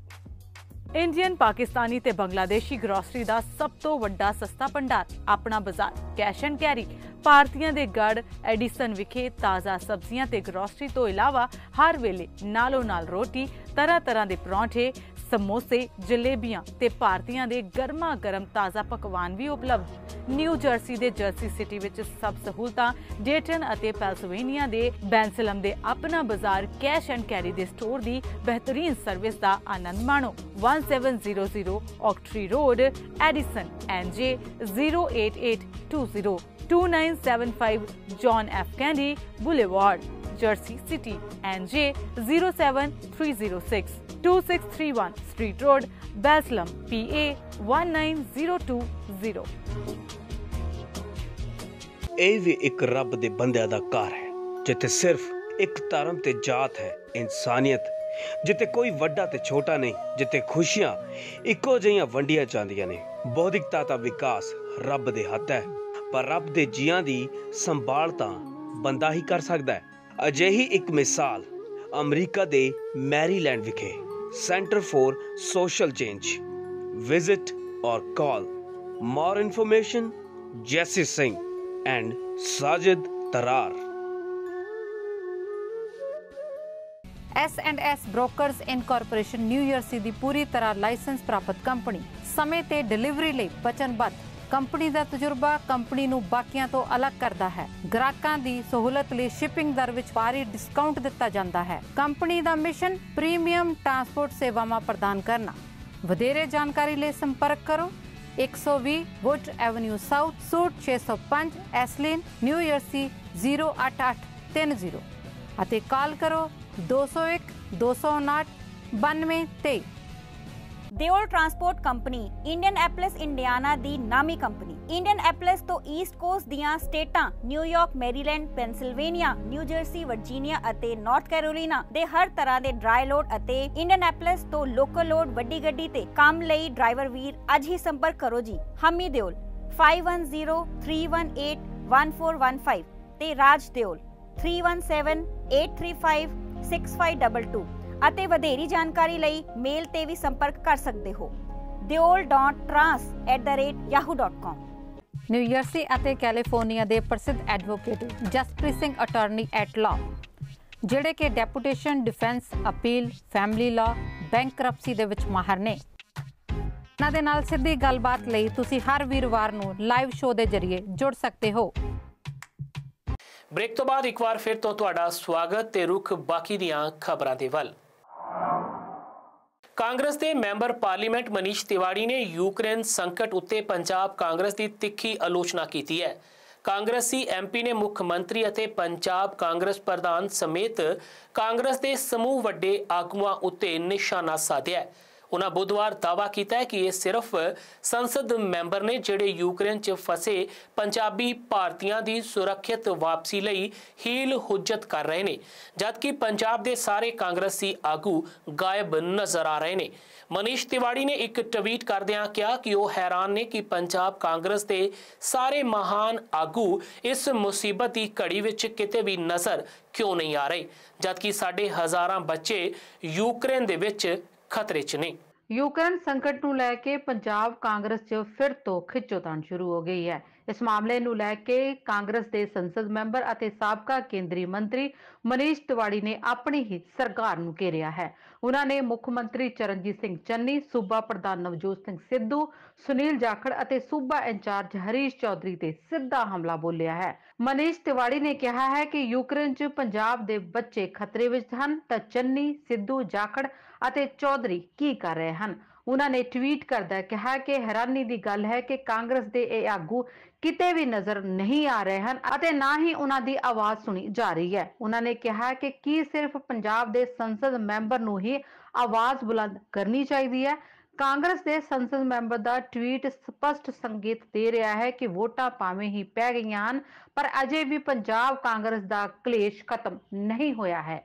ਇੰਡੀਅਨ, ਪਾਕਿਸਤਾਨੀ ਤੇ ਬੰਗਲਾਦੇਸ਼ੀ ਗਰੋਸਰੀ ਦਾ ਸਭ ਤੋਂ ਵੱਡਾ ਸਸਤਾ ਭੰਡਾਰ, ਆਪਣਾ ਬਾਜ਼ਾਰ, ਕੈਸ਼ ਐਂਡ ਕੈਰੀ। ਭਾਰਤੀਆਂ ਦੇ ਗੜ ਐਡੀਸਨ ਵਿਖੇ ਤਾਜ਼ਾ ਸਬਜ਼ੀਆਂ ਤੇ ਗਰੋਸਰੀ ਤੋਂ ਇਲਾਵਾ ਹਰ ਵੇਲੇ ਨਾਲੋਂ ਨਾਲ ਰੋਟੀ, ਤਰ੍ਹਾਂ ਦੇ ਪਰੌਂਠੇ, ਸਮੋਸੇ, ਜਲੇਬੀਆਂ ਤੇ ਭਾਰਤੀਆਂ ਦੇ ਗਰਮਾ ਗਰਮ ਤਾਜ਼ਾ ਪਕਵਾਨ ਵੀ ਉਪਲਬਧ। ਨਿਊ ਜਰਸੀ ਦੇ ਜਰਸੀ ਸਿਟੀ ਵਿੱਚ ਸਭ ਸਹੂਲਤਾਂ, ਡੇਟਨ ਅਤੇ ਪੈਂਸਿਲਵੇਨੀਆ ਦੇ ਬੈਂਸਲਮ ਦੇ ਆਪਣਾ ਬਾਜ਼ਾਰ ਕੈਸ਼ ਐਂਡ ਕੈਰੀ ਦੇ ਸਟੋਰ ਦੀ ਬਿਹਤਰੀਨ ਸਰਵਿਸ ਦਾ ਆਨੰਦ ਮਾਣੋ। 1700 ਔਕਟਰੀ road, Edison, NJ 08820, 2975 John F. Kennedy Boulevard, Jersey City, NJ 07306, 2631 Street Road, Baslam, PA 19020। ਇਹ ਵੀ ਇੱਕ ਰੱਬ ਦੇ ਬੰਦਿਆਂ ਦਾ ਘਰ ਹੈ ਜਿੱਥੇ ਸਿਰਫ ਇੱਕ ਧਰਮ ਤੇ ਜਾਤ ਹੈ, ਇਨਸਾਨੀਅਤ, ਜਿੱਥੇ ਕੋਈ ਵੱਡਾ ਤੇ ਛੋਟਾ ਨਹੀਂ, ਜਿੱਥੇ ਖੁਸ਼ੀਆਂ ਇੱਕੋ ਜਿਹੀਆਂ ਵੰਡੀਆਂ ਜਾਂਦੀਆਂ ਨੇ। ਬੌਧਿਕਤਾ ਦਾ ਵਿਕਾਸ ਰੱਬ ਦੇ ਹੱਥ ਹੈ, ਪਰ ਰੱਬ ਦੇ ਜੀਆਂ ਦੀ ਸੰਭਾਲ ਤਾਂ ਬੰਦਾ ਹੀ ਕਰ ਸਕਦਾ ਹੈ। ਅਜਿਹੀ ਇੱਕ ਮਿਸਾਲ ਅਮਰੀਕਾ ਦੇ ਮੈਰੀਲੈਂਡ ਵਿਖੇ centre for social change. Visit or call. More information Jassi Singh and Sajid Tarar. S&S brokers incorporation New Jersey ਦੀ ਪੂਰੀ ਤਰ੍ਹਾਂ ਲਾਇਸੈਂਸ ਪ੍ਰਾਪਤ ਕੰਪਨੀ, ਸਮੇਂ ਤੇ ਡਿਲੀਵਰੀ ਲਈ ਵਚਨਬੱਧ। ਕੰਪਨੀ ਦਾ ਤਜਰਬਾ ਕੰਪਨੀ ਨੂੰ ਬਾਕੀਆਂ ਤੋਂ ਅਲੱਗ ਕਰਦਾ ਹੈ। ਗ੍ਰਾਹਕਾਂ ਦੀ ਸਹੂਲਤ ਲਈ ਸ਼ਿਪਿੰਗ ਦਰ ਵਿੱਚ ਭਾਰੀ ਡਿਸਕਾਊਂਟ ਦਿੱਤਾ ਜਾਂਦਾ ਹੈ। ਕੰਪਨੀ ਦਾ ਮਿਸ਼ਨ ਪ੍ਰੀਮੀਅਮ ਟਰਾਂਸਪੋਰਟ ਸੇਵਾਵਾਂ ਪ੍ਰਦਾਨ ਕਰਨਾ। ਵਧੇਰੇ ਜਾਣਕਾਰੀ ਲਈ ਸੰਪਰਕ ਕਰੋ 120 Wood Avenue South, suite 605, Iselin, New Jersey 08830 ਅਤੇ ਕਾਲ ਕਰੋ 201 259 9223। Deol transport company Indianapolis Indiana ਦੀ ਨਾਮੀ ਕੰਪਨੀ। ਇੰਡੀਅਨਐਪਲਿਸ ਤੋਂ ਈਸਟ ਕੋਸਟ ਦੀਆਂ ਸਟੇਟਾਂ New York, Maryland, Pennsylvania, New Jersey, Virginia ਅਤੇ ਨਾਰਥ ਕੈਰੋਲੀਨਾ ਦੇ ਹਰ ਤਰ੍ਹਾਂ ਦੇ ਡਰਾਈ ਲੋਡ ਅਤੇ ਇੰਡੀਅਨਐਪਲਿਸ ਤੋਂ ਲੋਕਲ ਲੋਡ ਵੱਡੀ ਗੱਡੀ ਤੇ ਕੰਮ ਲਈ ਡਰਾਈਵਰ ਵੀਰ ਅੱਜ ਹੀ ਸੰਪਰਕ ਕਰੋ ਜੀ। ਹਮੀ ਦਿਓਲ 5103181415 ਤੇ ਰਾਜ ਦਿਓਲ 3178356522 ਅਤੇ ਵਧੇਰੀ ਜਾਣਕਾਰੀ ਲਈ ਮੇਲ ਤੇ ਵੀ ਸੰਪਰਕ ਕਰ ਸਕਦੇ ਹੋ deol.trans@yahoo.com। ਨਿਊ ਜਰਸੀ ਅਤੇ ਕੈਲੀਫੋਰਨੀਆ ਦੇ ਪ੍ਰਸਿੱਧ advocate Jaspreet Singh attorney at law, ਜਿਹੜੇ ਕਿ deputation, defence, appeal, family law, bankruptcy ਦੇ ਵਿੱਚ ਮਾਹਰ ਨੇ। ਉਹਨਾਂ ਦੇ ਨਾਲ ਸਿੱਧੀ ਗੱਲਬਾਤ ਲਈ ਤੁਸੀਂ ਹਰ ਵੀਰਵਾਰ ਨੂੰ ਲਾਈਵ ਸ਼ੋਅ ਦੇ ਜ਼ਰੀਏ ਜੁੜ ਸਕਦੇ ਹੋ। ਬ੍ਰੇਕ ਤੋਂ ਬਾਅਦ ਇੱਕ ਵਾਰ ਫਿਰ ਤੋਂ ਤੁਹਾਡਾ ਸਵਾਗਤ ਤੇ ਰੁਖ ਬਾਕੀ ਦੀਆਂ ਖਬਰਾਂ ਦੇ ਵੱਲ। ਕਾਂਗਰਸ ਦੇ ਮੈਂਬਰ ਪਾਰਲੀਮੈਂਟ ਮਨੀਸ਼ ਤਿਵਾੜੀ ਨੇ ਯੂਕਰੇਨ ਸੰਕਟ ਉੱਤੇ ਪੰਜਾਬ ਕਾਂਗਰਸ ਦੀ ਤਿੱਖੀ ਆਲੋਚਨਾ ਕੀਤੀ ਹੈ। ਕਾਂਗਰਸੀ ਐਮਪੀ ਨੇ ਮੁੱਖ ਮੰਤਰੀ ਅਤੇ ਪੰਜਾਬ ਕਾਂਗਰਸ ਪ੍ਰਧਾਨ ਸਮੇਤ ਕਾਂਗਰਸ ਦੇ ਸਮੂਹ ਵੱਡੇ ਆਗੂਆਂ ਉੱਤੇ ਨਿਸ਼ਾਨਾ ਸਾਧਿਆ ਹੈ। उन्होंने बुधवार दावा किया है कि ये सिर्फ संसद मैंबर ने जिहड़े यूक्रेन च फसे पंजाबी भारतीयों की सुरक्षित वापसी लई हील हुज्जत कर रहे हैं, जबकि पंजाब के सारे कांग्रेसी आगू गायब नजर आ रहे हैं। मनीष तिवाड़ी ने एक ट्वीट करदियां कहा कि वो हैरान ने कि पंजाब कांग्रेस के सारे महान आगू इस मुसीबत की घड़ी विच किते भी नज़र क्यों नहीं आ रहे, जबकि साडे हज़ारां बच्चे यूक्रेन दे विच खतरे च ने। यूक्रेन संकट ਨੂੰ ਲੈ ਕੇ ਪੰਜਾਬ ਕਾਂਗਰਸ 'ਚ ਫਿਰ ਤੋਂ ਖਿੱਚੋਤਾਣ ਸ਼ੁਰੂ ਹੋ ਗਈ ਹੈ। ਇਸ ਮਾਮਲੇ ਨੂੰ ਲੈ ਕੇ ਕਾਂਗਰਸ ਦੇ ਸੰਸਦ ਮੈਂਬਰ ਅਤੇ ਸਾਬਕਾ ਕੇਂਦਰੀ ਮੰਤਰੀ ਮਨੀਸ਼ ਤਿਵਾੜੀ ਨੇ ਆਪਣੀ ਹੀ ਸਰਕਾਰ ਨੂੰ ਘੇਰਿਆ ਹੈ। ਉਹਨਾਂ ਨੇ ਮੁੱਖ ਮੰਤਰੀ ਚਰਨਜੀਤ ਸਿੰਘ ਚੰਨੀ, ਸੂਬਾ ਪ੍ਰਧਾਨ ਨਵਜੋਤ ਸਿੰਘ ਸਿੱਧੂ, ਸੁਨੀਲ ਜਾਖੜ ਅਤੇ ਸੂਬਾ ਇੰਚਾਰਜ ਹਰੀਸ਼ ਚੌਧਰੀ ਤੇ ਸਿੱਧਾ ਹਮਲਾ ਬੋਲਿਆ ਹੈ। ਮਨੀਸ਼ ਤਿਵਾੜੀ ਨੇ ਕਿਹਾ ਹੈ ਕਿ ਯੂਕਰੇਨ 'ਚ ਪੰਜਾਬ ਦੇ ਬੱਚੇ ਖਤਰੇ ਵਿੱਚ ਹਨ ਤਾਂ ਚੰਨੀ, ਸਿੱਧੂ, ਜਾਖੜ ਅਤੇ ਚੌਧਰੀ ਕੀ ਕਰ ਰਹੇ ਹਨ। ਉਹਨਾਂ ਨੇ ਟਵੀਟ ਕਰਦਾ ਕਿਹਾ ਕਿ ਹੈਰਾਨੀ ਦੀ ਗੱਲ ਹੈ ਕਿ ਕਾਂਗਰਸ ਦੇ ਇਹ ਆਗੂ ਕਿਤੇ ਵੀ ਨਜ਼ਰ ਨਹੀਂ ਆ ਰਹੇ ਹਨ ਅਤੇ ਨਾ ਹੀ ਉਹਨਾਂ ਦੀ ਆਵਾਜ਼ ਸੁਣੀ ਜਾ ਰਹੀ ਹੈ। ਉਹਨਾਂ ਨੇ ਕਿਹਾ ਕਿ ਕੀ ਸਿਰਫ ਪੰਜਾਬ ਦੇ ਸੰਸਦ ਮੈਂਬਰ ਨੂੰ ਹੀ ਆਵਾਜ਼ ਬੁਲੰਦ ਕਰਨੀ ਚਾਹੀਦੀ ਹੈ। ਕਾਂਗਰਸ ਦੇ ਸੰਸਦ ਮੈਂਬਰ ਦਾ ਟਵੀਟ ਸਪਸ਼ਟ ਸੰਕੇਤ ਦੇ ਰਿਹਾ ਹੈ ਕਿ ਵੋਟਾਂ ਭਾਵੇਂ ਹੀ ਪੈ ਗਈਆਂ ਹਨ ਪਰ ਅਜੇ ਵੀ ਪੰਜਾਬ ਕਾਂਗਰਸ ਦਾ ਕਲੇਸ਼ ਖਤਮ ਨਹੀਂ ਹੋਇਆ ਹੈ।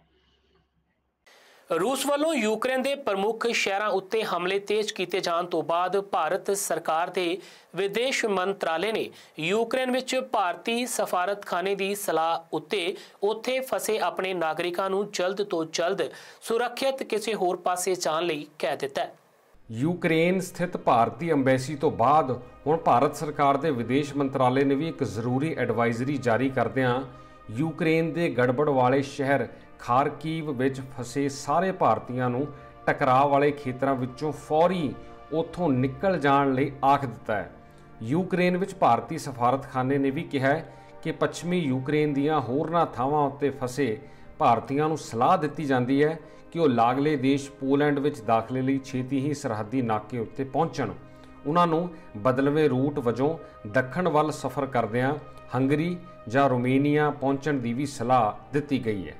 रूस वालों यूक्रेन के प्रमुख शहरों उत्ते हमले तेज किए जाने तो बाद भारत सरकार के विदेश मंत्रालय ने यूक्रेन विच भारती सफारतखाने की सलाह उत्ते उत्थे फसे अपने नागरिकों को जल्द तो जल्द सुरक्षित किसी होर पासे जाने लई कह दिता है। यूक्रेन स्थित भारतीय अंबैसी तो बाद हुण भारत सरकार के विदेश मंत्रालय ने भी एक जरूरी एडवाइजरी जारी करदिआं यूक्रेन के गड़बड़ वाले शहर ਖਾਰਕੀਵ ਵਿੱਚ ਫਸੇ ਸਾਰੇ ਭਾਰਤੀਆਂ ਨੂੰ ਟਕਰਾਅ ਵਾਲੇ ਖੇਤਰਾਂ ਵਿੱਚੋਂ ਫੌਰੀ ਉੱਥੋਂ ਨਿਕਲ ਜਾਣ ਲਈ ਆਖ ਦਿੱਤਾ ਹੈ। ਯੂਕਰੇਨ ਵਿੱਚ ਭਾਰਤੀ ਸਫਾਰਤਖਾਨੇ ਨੇ ਵੀ ਕਿਹਾ ਹੈ ਕਿ ਪੱਛਮੀ ਯੂਕਰੇਨ ਦੀਆਂ ਹੋਰਨਾਂ ਥਾਵਾਂ ਉੱਤੇ ਫਸੇ ਭਾਰਤੀਆਂ ਨੂੰ ਸਲਾਹ ਦਿੱਤੀ ਜਾਂਦੀ ਹੈ ਕਿ ਉਹ ਲਾਗਲੇ ਦੇਸ਼ ਪੋਲੈਂਡ ਵਿੱਚ ਦਾਖਲੇ ਲਈ ਛੇਤੀ ਹੀ ਸਰਹੱਦੀ ਨਾਕੇ ਉੱਤੇ ਪਹੁੰਚਣ। ਉਹਨਾਂ ਨੂੰ ਬਦਲਵੇਂ ਰੂਟ ਵਜੋਂ ਦੱਖਣ ਵੱਲ ਸਫ਼ਰ ਕਰਦਿਆਂ ਹੰਗਰੀ ਜਾਂ ਰੋਮੇਨੀਆ ਪਹੁੰਚਣ ਦੀ ਵੀ ਸਲਾਹ ਦਿੱਤੀ ਗਈ ਹੈ।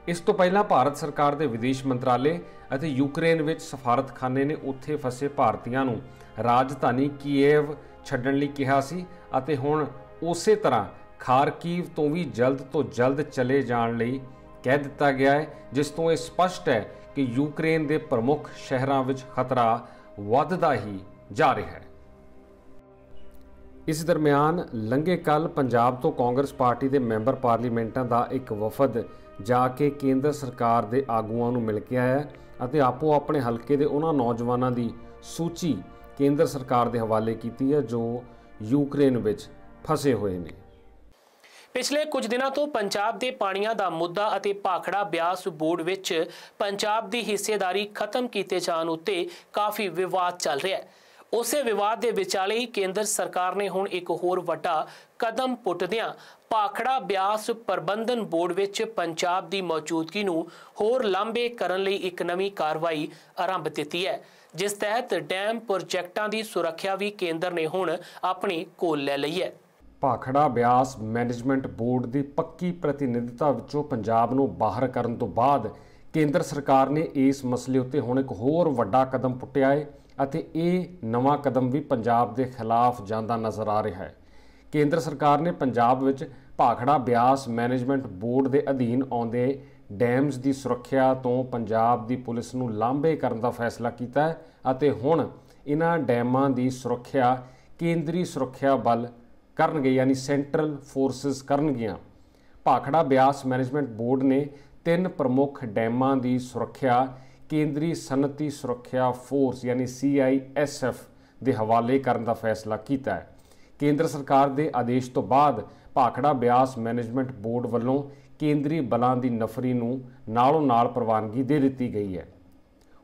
ਇਸ ਤੋਂ ਪਹਿਲਾਂ ਭਾਰਤ ਸਰਕਾਰ ਦੇ ਵਿਦੇਸ਼ ਮੰਤਰਾਲੇ ਅਤੇ ਯੂਕਰੇਨ ਵਿੱਚ ਸਫਾਰਤਖਾਨੇ ਨੇ ਉੱਥੇ ਫਸੇ ਭਾਰਤੀਆਂ ਨੂੰ ਰਾਜਧਾਨੀ ਕੀਏਵ ਛੱਡਣ ਲਈ ਕਿਹਾ ਸੀ ਅਤੇ ਹੁਣ ਉਸੇ ਤਰ੍ਹਾਂ ਖਾਰਕੀਵ ਤੋਂ ਵੀ ਜਲਦ ਤੋਂ ਜਲਦ ਚਲੇ ਜਾਣ ਲਈ ਕਹਿ ਦਿੱਤਾ ਗਿਆ ਹੈ, ਜਿਸ ਤੋਂ ਇਹ ਸਪਸ਼ਟ ਹੈ ਕਿ ਯੂਕਰੇਨ ਦੇ ਪ੍ਰਮੁੱਖ ਸ਼ਹਿਰਾਂ ਵਿੱਚ ਖਤਰਾ ਵੱਧਦਾ ਹੀ ਜਾ ਰਿਹਾ ਹੈ। ਇਸ ਦਰਮਿਆਨ ਲੰਘੇ ਕੱਲ੍ਹ ਪੰਜਾਬ ਤੋਂ ਕਾਂਗਰਸ ਪਾਰਟੀ ਦੇ ਮੈਂਬਰ ਪਾਰਲੀਮੈਂਟਾਂ ਦਾ ਇੱਕ ਵਫਦ ਜਾ ਕੇ ਕੇਂਦਰ ਸਰਕਾਰ ਦੇ ਆਗੂਆਂ ਨੂੰ ਮਿਲ ਕੇ ਆਇਆ ਅਤੇ ਆਪੋ ਆਪਣੇ ਹਲਕੇ ਦੇ ਉਹਨਾਂ ਨੌਜਵਾਨਾਂ ਦੀ ਸੂਚੀ ਕੇਂਦਰ ਸਰਕਾਰ ਦੇ ਹਵਾਲੇ ਕੀਤੀ ਹੈ ਜੋ ਯੂਕਰੇਨ ਵਿੱਚ ਫਸੇ ਹੋਏ ਨੇ। ਪਿਛਲੇ ਕੁਝ ਦਿਨਾਂ ਤੋਂ ਪੰਜਾਬ ਦੇ ਪਾਣੀਆਂ ਦਾ ਮੁੱਦਾ ਅਤੇ ਭਾਖੜਾ ਬਿਆਸ ਬੋਰਡ ਵਿੱਚ ਪੰਜਾਬ ਦੀ ਹਿੱਸੇਦਾਰੀ ਖਤਮ ਕੀਤੇ ਜਾਣ ਉੱਤੇ ਕਾਫੀ ਵਿਵਾਦ ਚੱਲ ਰਿਹਾ ਹੈ। ਉਸੇ ਵਿਵਾਦ ਦੇ ਵਿਚਾਲੇ ਹੀ ਕੇਂਦਰ ਸਰਕਾਰ ਨੇ ਹੁਣ ਇੱਕ ਹੋਰ ਵੱਡਾ ਕਦਮ ਪੁੱਟਦਿਆਂ ਭਾਖੜਾ ਬਿਆਸ ਪ੍ਰਬੰਧਨ ਬੋਰਡ ਵਿੱਚ ਪੰਜਾਬ ਦੀ ਮੌਜੂਦਗੀ ਨੂੰ ਹੋਰ ਲਾਂਭੇ ਕਰਨ ਲਈ ਇੱਕ ਨਵੀਂ ਕਾਰਵਾਈ ਆਰੰਭ ਦਿੱਤੀ ਹੈ, ਜਿਸ ਤਹਿਤ ਡੈਮ ਪ੍ਰੋਜੈਕਟਾਂ ਦੀ ਸੁਰੱਖਿਆ ਵੀ ਕੇਂਦਰ ਨੇ ਹੁਣ ਆਪਣੇ ਕੋਲ ਲੈ ਲਈ ਹੈ। ਭਾਖੜਾ ਬਿਆਸ ਮੈਨੇਜਮੈਂਟ ਬੋਰਡ ਦੀ ਪੱਕੀ ਪ੍ਰਤੀਨਿਧਤਾ ਵਿੱਚੋਂ ਪੰਜਾਬ ਨੂੰ ਬਾਹਰ ਕਰਨ ਤੋਂ ਬਾਅਦ ਕੇਂਦਰ ਸਰਕਾਰ ਨੇ ਇਸ ਮਸਲੇ ਉੱਤੇ ਹੁਣ ਇੱਕ ਹੋਰ ਵੱਡਾ ਕਦਮ ਪੁੱਟਿਆ ਹੈ ਅਤੇ ਇਹ ਨਵਾਂ ਕਦਮ ਵੀ ਪੰਜਾਬ ਦੇ ਖਿਲਾਫ ਜਾਂਦਾ ਨਜ਼ਰ ਆ ਰਿਹਾ ਹੈ। ਕੇਂਦਰ ਸਰਕਾਰ ਨੇ ਪੰਜਾਬ ਵਿੱਚ ਭਾਖੜਾ ਬਿਆਸ ਮੈਨੇਜਮੈਂਟ ਬੋਰਡ ਦੇ ਅਧੀਨ ਆਉਂਦੇ ਡੈਮਜ਼ ਦੀ ਸੁਰੱਖਿਆ ਤੋਂ ਪੰਜਾਬ ਦੀ ਪੁਲਿਸ ਨੂੰ ਲਾਂਭੇ ਕਰਨ ਦਾ ਫੈਸਲਾ ਕੀਤਾ ਹੈ ਅਤੇ ਹੁਣ ਇਹਨਾਂ ਡੈਮਾਂ ਦੀ ਸੁਰੱਖਿਆ ਕੇਂਦਰੀ ਸੁਰੱਖਿਆ ਬਲ ਕਰਨਗੇ, ਯਾਨੀ ਸੈਂਟਰਲ ਫੋਰਸਿਸ ਕਰਨਗੀਆਂ। ਭਾਖੜਾ ਬਿਆਸ ਮੈਨੇਜਮੈਂਟ ਬੋਰਡ ਨੇ 3 ਪ੍ਰਮੁੱਖ ਡੈਮਾਂ ਦੀ ਸੁਰੱਖਿਆ ਕੇਂਦਰੀ ਸਨਅਤੀ ਸੁਰੱਖਿਆ ਫੋਰਸ ਯਾਨੀ CISF ਦੇ ਹਵਾਲੇ ਕਰਨ ਦਾ ਫੈਸਲਾ ਕੀਤਾ ਹੈ। ਕੇਂਦਰ ਸਰਕਾਰ ਦੇ ਆਦੇਸ਼ ਤੋਂ ਬਾਅਦ ਭਾਖੜਾ ਬਿਆਸ ਮੈਨੇਜਮੈਂਟ ਬੋਰਡ ਵੱਲੋਂ ਕੇਂਦਰੀ ਬਲਾਂ ਦੀ ਨਫਰੀ ਨੂੰ ਨਾਲੋਂ ਨਾਲ ਪ੍ਰਵਾਨਗੀ ਦੇ ਦਿੱਤੀ ਗਈ ਹੈ।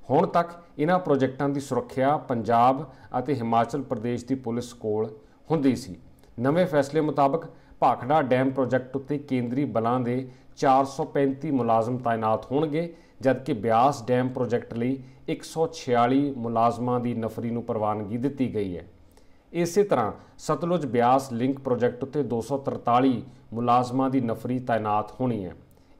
ਹੁਣ ਤੱਕ ਇਹਨਾਂ ਪ੍ਰੋਜੈਕਟਾਂ ਦੀ ਸੁਰੱਖਿਆ ਪੰਜਾਬ ਅਤੇ ਹਿਮਾਚਲ ਪ੍ਰਦੇਸ਼ ਦੀ ਪੁਲਿਸ ਕੋਲ ਹੁੰਦੀ ਸੀ। ਨਵੇਂ ਫੈਸਲੇ ਮੁਤਾਬਕ ਭਾਖੜਾ ਡੈਮ ਪ੍ਰੋਜੈਕਟ ਉੱਤੇ ਕੇਂਦਰੀ ਬਲਾਂ ਦੇ 435 ਮੁਲਾਜ਼ਮ ਤਾਇਨਾਤ ਹੋਣਗੇ, ਜਦਕਿ ਬਿਆਸ ਡੈਮ ਪ੍ਰੋਜੈਕਟ ਲਈ 146 ਮੁਲਾਜ਼ਮਾਂ ਦੀ ਨਫਰੀ ਨੂੰ ਪ੍ਰਵਾਨਗੀ ਦਿੱਤੀ ਗਈ ਹੈ। ਇਸੇ ਤਰ੍ਹਾਂ ਸਤਲੁਜ ਬਿਆਸ ਲਿੰਕ ਪ੍ਰੋਜੈਕਟ ਉੱਤੇ 243 ਮੁਲਾਜ਼ਮਾਂ ਦੀ ਨਫਰੀ ਤਾਇਨਾਤ ਹੋਣੀ ਹੈ।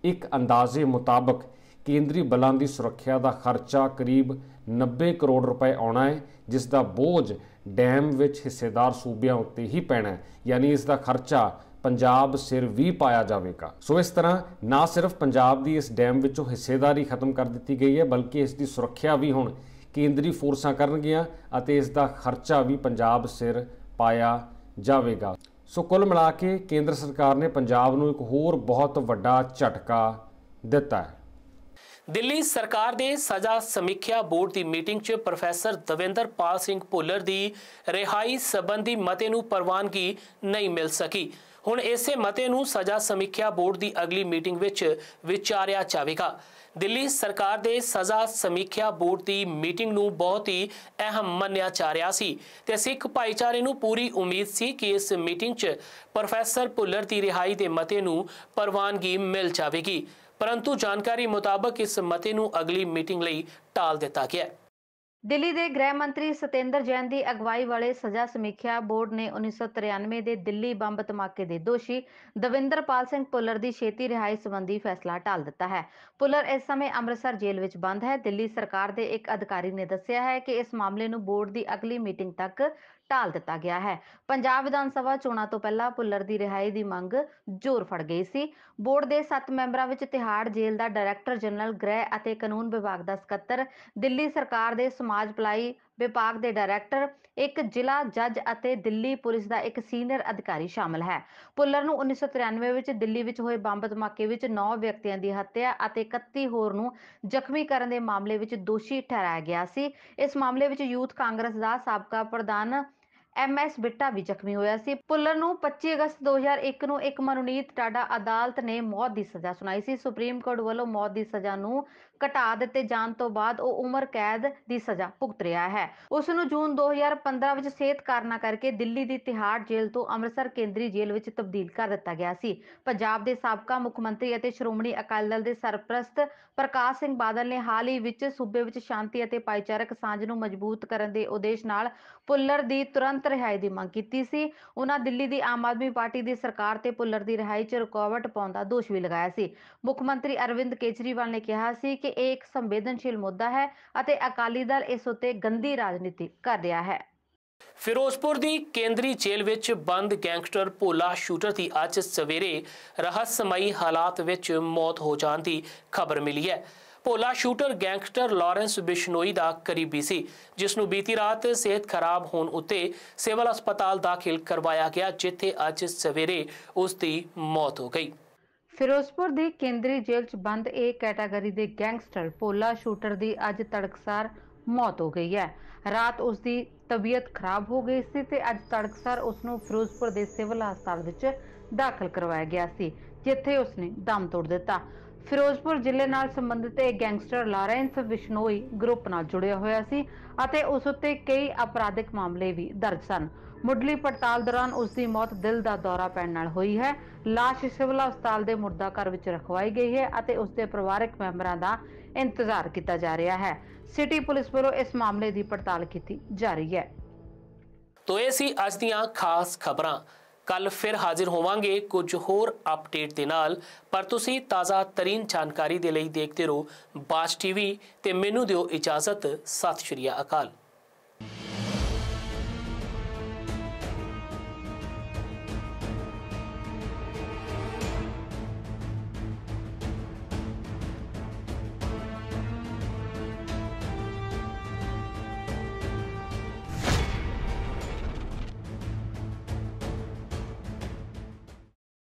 ਇੱਕ ਅੰਦਾਜ਼ੇ ਮੁਤਾਬਕ ਕੇਂਦਰੀ ਬਲਾਂ ਦੀ ਸੁਰੱਖਿਆ ਦਾ ਖਰਚਾ ਕਰੀਬ 90 ਕਰੋੜ ਰੁਪਏ ਆਉਣਾ ਹੈ, ਜਿਸ ਦਾ ਬੋਝ ਡੈਮ ਵਿੱਚ ਹਿੱਸੇਦਾਰ ਸੂਬਿਆਂ ਉੱਤੇ ਹੀ ਪੈਣਾ ਹੈ, ਯਾਨੀ ਇਸ ਦਾ ਖਰਚਾ ਪੰਜਾਬ ਸਿਰ ਵੀ ਪਾਇਆ ਜਾਵੇਗਾ। ਸੋ ਇਸ ਤਰ੍ਹਾਂ ਨਾ ਸਿਰਫ ਪੰਜਾਬ ਦੀ ਇਸ ਡੈਮ ਵਿੱਚੋਂ ਹਿੱਸੇਦਾਰੀ ਖਤਮ ਕਰ ਦਿੱਤੀ ਗਈ ਹੈ, ਬਲਕਿ ਇਸ ਦੀ ਸੁਰੱਖਿਆ ਵੀ ਹੁਣ ਕੇਂਦਰੀ ਫੋਰਸਾਂ ਕਰਨਗੀਆਂ ਅਤੇ ਇਸ ਦਾ ਖਰਚਾ ਵੀ ਪੰਜਾਬ ਸਿਰ ਪਾਇਆ ਜਾਵੇਗਾ। ਸੋ ਕੁੱਲ ਮਿਲਾ ਕੇ ਕੇਂਦਰ ਸਰਕਾਰ ਨੇ ਪੰਜਾਬ ਨੂੰ ਇੱਕ ਹੋਰ ਬਹੁਤ ਵੱਡਾ ਝਟਕਾ ਦਿੱਤਾ ਹੈ। ਦਿੱਲੀ ਸਰਕਾਰ ਦੇ ਸਜ਼ਾ ਸਮੀਖਿਆ ਬੋਰਡ ਦੀ ਮੀਟਿੰਗ 'ਚ ਪ੍ਰੋਫੈਸਰ ਦਵਿੰਦਰਪਾਲ ਸਿੰਘ ਭੁੱਲਰ ਦੀ ਰਿਹਾਈ ਸੰਬੰਧੀ ਮਤੇ ਨੂੰ ਪ੍ਰਵਾਨਗੀ ਨਹੀਂ ਮਿਲ ਸਕੀ। ਹੁਣ ਇਸੇ ਮਤੇ ਨੂੰ ਸਜ਼ਾ ਸਮੀਖਿਆ ਬੋਰਡ ਦੀ ਅਗਲੀ ਮੀਟਿੰਗ ਵਿੱਚ ਵਿਚਾਰਿਆ ਜਾਵੇਗਾ। ਦਿੱਲੀ ਸਰਕਾਰ ਦੇ ਸਜ਼ਾ ਸਮੀਖਿਆ ਬੋਰਡ ਦੀ ਮੀਟਿੰਗ ਨੂੰ ਬਹੁਤ ਹੀ ਅਹਿਮ ਮੰਨਿਆ ਜਾ ਰਿਹਾ ਸੀ ਤੇ ਸਿੱਖ ਭਾਈਚਾਰੇ ਨੂੰ ਪੂਰੀ ਉਮੀਦ ਸੀ ਕਿ ਇਸ ਮੀਟਿੰਗ 'ਚ ਪ੍ਰੋਫੈਸਰ ਭੁੱਲਰ ਦੀ ਰਿਹਾਈ ਦੇ ਮਤੇ ਨੂੰ ਪ੍ਰਵਾਨਗੀ ਮਿਲ ਜਾਵੇਗੀ, परंतु जानकारी मुताबिक इस मते नूं अगली मीटिंग लई टाल दिता गया। दिल्ली के गृह मंत्री सत्येंद्र जैन की अगवाई वाले सजा समीखिया बोर्ड ने 1993 के दिल्ली बंब धमाके के दोषी दविंदरपाल सिंह भुल्लर की छेती रिहाई संबंधी फैसला टाल दिता है। भुल्लर इस समय अमृतसर जेल में बंद है। दिल्ली सरकार के एक अधिकारी ने दस्सिया है कि इस मामले नूं बोर्ड की अगली मीटिंग तक टाल दिता गया है। पंजाब विधान सभा चोणां तो पहला भुल्लर की रिहाई की मंग जोर फड़ गई सी। बोर्ड के 7 मैंबरां विच तिहाड़ जेल का डायरैक्टर जनरल गृह और कानून विभाग का सकत्तर, दिल्ली सरकार के समाज भलाई विभाग के डायरैक्टर, एक जिला जज और दिल्ली पुलिस का एक सीनियर अधिकारी शामिल है। भुल्लर नूं 1993 विच दिल्ली विच होए बंब धमाके विच 9 व्यक्तियों की हत्या और 31 होर नूं जख्मी करने के मामले विच दोषी ठहराया गया सी। इस मामले विच यूथ कांग्रेस का साबका प्रधान MS बिट्टा भी जख्मी होया सी। भुल्लर नूं 25 अगस्त 2001 नूं एक मनोनीत टाडा अदालत ने मौत की सज़ा सुनाई सी। सुप्रीम कोर्ट वालों मौत की सज़ा नूं ਘਟਾ ਦਿੱਤੇ ਜਾਣ ਤੋਂ ਬਾਅਦ ਉਹ ਉਮਰ ਕੈਦ ਦੀ ਸਜ਼ਾ ਭੁਗਤ ਰਿਹਾ ਹੈ। ਉਸ ਨੂੰ ਜੂਨ 2015 ਵਿੱਚ ਸਿਹਤ ਕਾਰਨਾਂ ਕਰਕੇ ਦਿੱਲੀ ਦੀ ਤਿਹਾੜ ਜੇਲ੍ਹ ਤੋਂ ਅੰਮ੍ਰਿਤਸਰ ਕੇਂਦਰੀ ਜੇਲ੍ਹ ਵਿੱਚ ਤਬਦੀਲ ਕਰ ਦਿੱਤਾ ਗਿਆ ਸੀ। ਪੰਜਾਬ ਦੇ ਸਾਬਕਾ ਮੁੱਖ ਮੰਤਰੀ ਅਤੇ ਸ਼੍ਰੋਮਣੀ ਅਕਾਲੀ ਦਲ ਦੇ ਸਰਪ੍ਰਸਤ ਪ੍ਰਕਾਸ਼ ਸਿੰਘ ਬਾਦਲ ਨੇ ਹਾਲ ਹੀ ਵਿੱਚ ਸੂਬੇ ਵਿੱਚ ਸ਼ਾਂਤੀ ਅਤੇ ਭਾਈਚਾਰਕ ਸਾਂਝ ਨੂੰ ਮਜ਼ਬੂਤ ਕਰਨ ਦੇ ਉਦੇਸ਼ ਨਾਲ ਭੁੱਲਰ ਦੀ ਤੁਰੰਤ ਰਿਹਾਈ ਦੀ ਮੰਗ ਕੀਤੀ ਸੀ। ਉਹਨਾਂ ਦਿੱਲੀ ਦੀ ਆਮ ਆਦਮੀ ਪਾਰਟੀ ਦੀ ਸਰਕਾਰ ਤੇ ਭੁੱਲਰ ਦੀ ਰਿਹਾਈ 'ਚ ਰੁਕਾਵਟ ਪਾਉਣ ਦਾ ਦੋਸ਼ ਵੀ ਲਗਾਇਆ ਸੀ। ਮੁੱਖ ਮੰਤਰੀ ਅਰਵਿੰਦ ਕੇਜਰੀਵਾਲ ਨੇ ਕਿਹਾ ਸੀ ਕਿ ਇਹ ਇੱਕ ਸੰਵੇਦਨਸ਼ੀਲ ਮੁੱਦਾ ਹੈ ਅਤੇ ਅਕਾਲੀ ਦਲ ਇਸ ਉੱਤੇ ਗੰਦੀ ਰਾਜਨੀਤੀ ਕਰ ਰਿਹਾ ਹੈ। ਫਿਰੋਜ਼ਪੁਰ ਦੀ ਕੇਂਦਰੀ ਜੇਲ੍ਹ ਵਿੱਚ ਬੰਦ ਗੈਂਗਸਟਰ ਭੋਲਾ ਸ਼ੂਟਰ ਦੀ ਅੱਜ ਸਵੇਰੇ ਰਹੱਸਮਈ ਹਾਲਾਤ ਵਿੱਚ ਮੌਤ ਹੋ ਜਾਣ ਦੀ ਖਬਰ ਮਿਲੀ ਹੈ। ਭੋਲਾ ਸ਼ੂਟਰ ਗੈਂਗਸਟਰ ਲਾਰੈਂਸ ਬਿਸ਼ਨੋਈ ਦਾ ਕਰੀਬੀ ਸੀ, ਜਿਸ ਨੂੰ ਬੀਤੀ ਰਾਤ ਸਿਹਤ ਖਰਾਬ ਹੋਣ ਉੱਤੇ ਸਿਵਲ ਹਸਪਤਾਲ ਦਾਖਲ ਕਰਵਾਇਆ ਗਿਆ, ਜਿੱਥੇ ਅੱਜ ਸਵੇਰੇ ਉਸ ਦੀ ਮੌਤ ਹੋ ਗਈ। ਫਿਰੋਜ਼ਪੁਰ ਦੀ ਕੇਂਦਰੀ ਜੇਲ੍ਹ 'ਚ ਬੰਦ ਏ ਕੈਟਾਗਰੀ ਦੇ ਗੈਂਗਸਟਰ ਭੋਲਾ ਸ਼ੂਟਰ ਦੀ ਅੱਜ ਤੜਕਸਾਰ ਮੌਤ ਹੋ ਗਈ ਹੈ। ਰਾਤ ਉਸ ਦੀ ਤਬੀਅਤ ਖਰਾਬ ਹੋ ਗਈ ਸੀ ਤੇ ਅੱਜ ਤੜਕਸਾਰ ਉਸ ਨੂੰ ਫਿਰੋਜ਼ਪੁਰ ਦੇ ਸਿਵਲ ਹਸਪਤਾਲ ਵਿੱਚ ਦਾਖਲ ਕਰਵਾਇਆ ਗਿਆ ਸੀ, ਜਿੱਥੇ ਉਸ ਨੇ ਦਮ ਤੋੜ ਦਿੱਤਾ। ਫਿਰੋਜ਼ਪੁਰ ਜ਼ਿਲ੍ਹੇ ਨਾਲ ਸੰਬੰਧਿਤ ਇਹ ਗੈਂਗਸਟਰ ਲਾਰੈਂਸ ਬਿਸ਼ਨੋਈ ਗਰੁੱਪ ਨਾਲ ਜੁੜਿਆ ਹੋਇਆ ਸੀ ਅਤੇ ਉਸ ਉੱਤੇ ਕਈ ਅਪਰਾਧਿਕ ਮਾਮਲੇ ਵੀ ਦਰਜ ਸਨ। ਮੁੱਢਲੀ ਪੜਤਾਲ ਦੌਰਾਨ ਉਸ ਦੀ ਮੌਤ ਦਿਲ ਦਾ ਦੌਰਾ ਪੈਣ ਨਾਲ ਹੋਈ ਹੈ। ਲਾਸ਼ ਸਿਵਲ ਹਸਪਤਾਲ ਦੇ ਮੁਰਦਾ ਘਰ ਵਿੱਚ ਰਖਵਾਈ ਗਈ ਹੈ ਅਤੇ ਉਸ ਦੇ ਪਰਿਵਾਰਕ ਮੈਂਬਰਾਂ ਦਾ ਇੰਤਜ਼ਾਰ ਕੀਤਾ ਜਾ ਰਿਹਾ ਹੈ। ਸਿਟੀ ਪੁਲਿਸ ਵੱਲੋਂ ਇਸ ਮਾਮਲੇ ਦੀ ਪੜਤਾਲ ਕੀਤੀ ਜਾ ਰਹੀ ਹੈ। ਤੋ ਇਹ ਸੀ ਅੱਜ ਦੀਆਂ ਖਾਸ ਖਬਰਾਂ। ਕੱਲ ਫਿਰ ਹਾਜ਼ਰ ਹੋਵਾਂਗੇ ਕੁਝ ਹੋਰ ਅਪਡੇਟ ਦੇ ਨਾਲ, ਪਰ ਤੁਸੀਂ ਤਾਜ਼ਾ ਤਰੀਨ ਜਾਣਕਾਰੀ ਦੇ ਲਈ ਦੇਖਦੇ ਰਹੋ ਬਾਜ ਟੀਵੀ ਤੇ ਮੈਨੂੰ ਦਿਓ ਇਜਾਜ਼ਤ। ਸਤਿ ਸ਼੍ਰੀ ਅਕਾਲ।